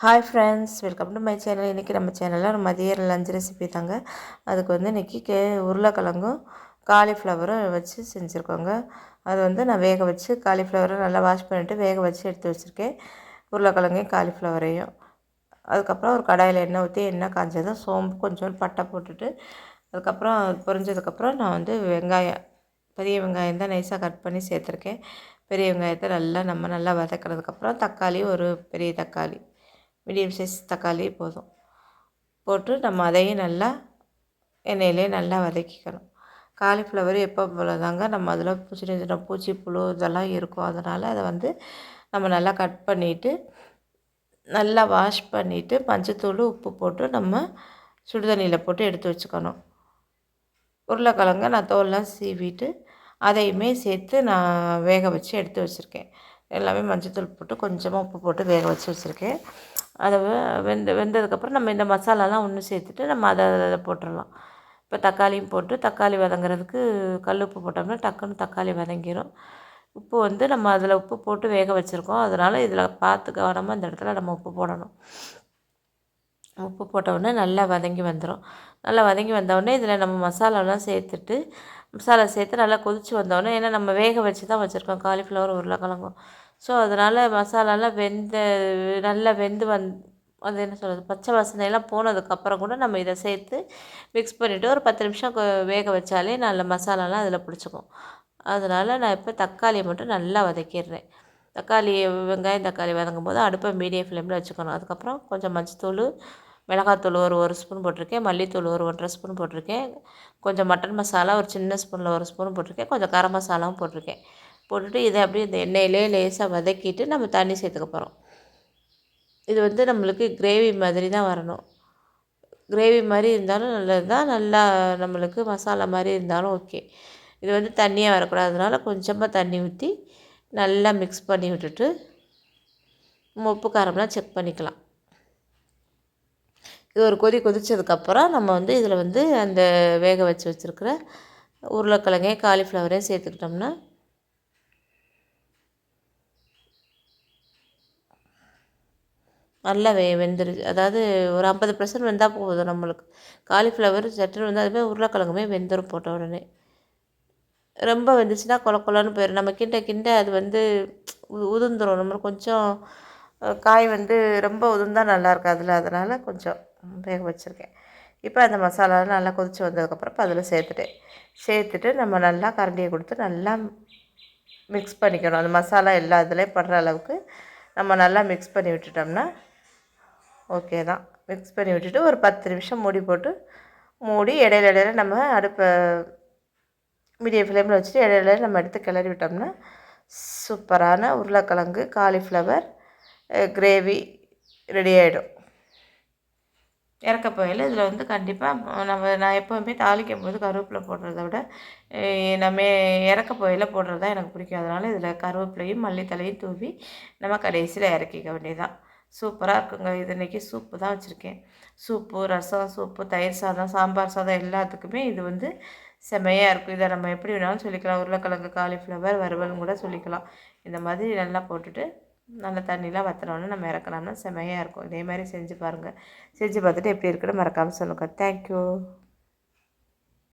Hi friends, welcome to my channel. இன்றைக்கி நம்ம சேனலில் ஒரு மதிய லஞ்ச் ரெசிபி தாங்க. அதுக்கு வந்து இன்றைக்கி உருளைக்கிழங்கும் காலிஃப்ளவரும் வச்சு செஞ்சுருக்கோங்க. அது வந்து நான் வேக வச்சு காலிஃப்ளவரை நல்லா வாஷ் பண்ணிவிட்டு வேக வச்சு எடுத்து வச்சுருக்கேன். உருளைக்கிழங்கையும் காலிஃப்ளவரையும் அதுக்கப்புறம் ஒரு கடாயில் எண்ணெய் ஊற்றி எண்ணெய் காஞ்சதும் சோம்பு கொஞ்சோண்டு பட்டை போட்டுட்டு அதுக்கப்புறம் பொரிஞ்சதுக்கப்புறம் நான் வந்து பெரிய வெங்காயம் தான் நைஸாக கட் பண்ணி சேர்த்துருக்கேன். பெரிய வெங்காயத்தை நல்லா வதக்கினதுக்கப்புறம் தக்காளி, ஒரு பெரிய தக்காளி, மீடியம் சைஸ் தக்காளி போதும் போட்டு நம்ம அதையும் நல்லா எண்ணெயிலே நல்லா வதக்கிக்கணும். காலிஃப்ளவர் எப்போ போல தாங்க நம்ம அதில் சின்ன சின்ன பூச்சி புழு இதெல்லாம் இருக்கும். அதனால் அதை வந்து நம்ம நல்லா கட் பண்ணிவிட்டு நல்லா வாஷ் பண்ணிவிட்டு மஞ்சத்தூள் உப்பு போட்டு நம்ம சுடுதண்ணியில் போட்டு எடுத்து வச்சுக்கணும். உருளைக்கிழங்க நான் தோல்லாம் சீவிட்டு அதையுமே சேர்த்து நான் வேக வச்சு எடுத்து வச்சுருக்கேன். எல்லாமே மஞ்சத்தூள் போட்டு கொஞ்சமாக உப்பு போட்டு வேக வச்சு வச்சுருக்கேன். அதை வெந்ததுக்கப்புறம் நம்ம இந்த மசாலாலாம் ஒன்று சேர்த்துட்டு நம்ம அதை போட்டுடலாம். இப்போ தக்காளியும் போட்டு தக்காளி வதங்குறதுக்கு கல் உப்பு போட்டோம்னா டக்குன்னு தக்காளி வதங்கிடும். உப்பு வந்து நம்ம அதில் உப்பு போட்டு வேக வச்சுருக்கோம். அதனால் இதில் பார்த்து கவனமாக இந்த இடத்துல நம்ம உப்பு போடணும். உப்பு போட்டவுடனே நல்லா வதங்கி வந்துடும். நல்லா வதங்கி வந்தவுடனே இதில் நம்ம மசாலாலாம் மசாலா சேர்த்து நல்லா கொதித்து வந்தோடனே, ஏன்னா நம்ம வேக வச்சு தான் வச்சுருக்கோம் காலிஃப்ளவர் உருளைக்கிழங்கும். ஸோ அதனால் மசாலாலாம் நல்லா வெந்து அது என்ன சொல்கிறது, பச்சை வாசனையெல்லாம் போனதுக்கப்புறம் கூட நம்ம இதை சேர்த்து மிக்ஸ் பண்ணிவிட்டு ஒரு 10 நிமிஷம் வேக வச்சாலே நல்ல மசாலாலாம் அதில் பிடிச்சிக்கும். அதனால் நான் இப்போ தக்காளியை மட்டும் நல்லா வதக்கிடுறேன். வெங்காயம் தக்காளி வதங்கும் போது அடுப்பை மீடியம் ஃப்ளேமில் வச்சுக்கணும். அதுக்கப்புறம் கொஞ்சம் மஞ்சத்தூள், மிளகாத்தூள் ஒரு ஸ்பூன் போட்டிருக்கேன், மல்லித்தூள் ஒரு 1.5 ஸ்பூன் போட்டிருக்கேன், கொஞ்சம் மட்டன் மசாலா ஒரு சின்ன ஸ்பூனில் 1 ஸ்பூன் போட்டிருக்கேன், கொஞ்சம் கரம் மசாலாவும் போட்டிருக்கேன். போட்டுட்டு இதை அப்படியே இந்த எண்ணெயிலே லேசாக வதக்கிட்டு நம்ம தண்ணி சேர்த்துக்க போகிறோம். இது வந்து நம்மளுக்கு கிரேவி மாதிரி தான் வரணும். கிரேவி மாதிரி இருந்தாலும் நல்லது தான், நல்லா நம்மளுக்கு மசாலா மாதிரி இருந்தாலும் ஓகே. இது வந்து தண்ணியாக வரக்கூடாது. அதனால் கொஞ்சமாக தண்ணி ஊற்றி நல்லா மிக்ஸ் பண்ணி விட்டுட்டு உப்பு காரம்லாம் செக் பண்ணிக்கலாம். இது ஒரு கொதித்ததுக்கப்புறம் நம்ம வந்து இதில் வந்து அந்த வேக வச்சுருக்கிற உருளைக்கிழங்கையும் காலிஃப்ளவரையும் சேர்த்துக்கிட்டோம்னா நல்லா வெந்துருச்சு. அதாவது ஒரு 50% வெந்தால் போதும் நம்மளுக்கு. காலிஃப்ளவர் சட்டுன்னு வந்து அதுமாதிரி உருளைக்கிழங்குமே வெந்துடும் போட்ட உடனே. ரொம்ப வெந்துச்சுன்னா கொலன்னு போயிடும். நம்ம கிண்ட அது வந்து உதிர்ந்துடும். நம்மளுக்கு கொஞ்சம் காய் வந்து ரொம்ப உதிர்ந்தால் நல்லா இருக்காதுல்ல, அதனால் கொஞ்சம் வேக வச்சுருக்கேன். இப்போ அந்த மசாலாலாம் நல்லா கொதித்து வந்ததுக்கப்புறம் இப்போ அதில் சேர்த்துட்டு நம்ம நல்லா கரண்டியை கொடுத்து நல்லா மிக்ஸ் பண்ணிக்கணும். அந்த மசாலா எல்லா இதுலேயும் படுற அளவுக்கு நம்ம நல்லா மிக்ஸ் பண்ணி விட்டுட்டோம்னா ஓகே தான். மிக்ஸ் பண்ணி விட்டுட்டு ஒரு 10 நிமிஷம் மூடி இடையில நம்ம அடுப்பை மீடியம் ஃப்ளேமில் வச்சுட்டு இடையில நம்ம எடுத்து கிளறி விட்டோம்னா சூப்பரான உருளைக்கிழங்கு காலிஃப்ளவர் கிரேவி ரெடி ஆகிடும். இறக்க போகையில் இதில் வந்து கண்டிப்பாக நான் எப்போவுமே தாளிக்கும் போது கருவேப்பிலை போடுறத விட நம்ம இறக்க போகையில் போடுறது தான் எனக்கு பிடிக்கும். அதனால் இதில் கருவேப்பிலையும் மல்லித்தலையும் தூவி நம்ம கடைசியில் இறக்கிக்க வேண்டியதுதான். சூப்பராக இருக்குங்க. இது இன்றைக்கி சூப்பு தான் வச்சுருக்கேன். சூப்பு, ரசம், தயிர் சாதம், சாம்பார் சாதம் எல்லாத்துக்குமே இது வந்து செம்மையாக இருக்கும். இதை நம்ம எப்படி வேணாலும் சொல்லிக்கலாம். உருளைக்கிழங்கு காலிஃப்ளவர் வறுவல்னு கூட சொல்லிக்கலாம். இந்த மாதிரி நல்லா போட்டுட்டு நல்லா தண்ணிலாம் வற்றினோன்னு நம்ம இறக்கணும்னா செம்மையாக இருக்கும். இதே மாதிரி செஞ்சு பாருங்கள். செஞ்சு பார்த்துட்டு எப்படி இருக்குன்னு மறக்காமல் சொல்லுங்கள். தேங்க்யூ.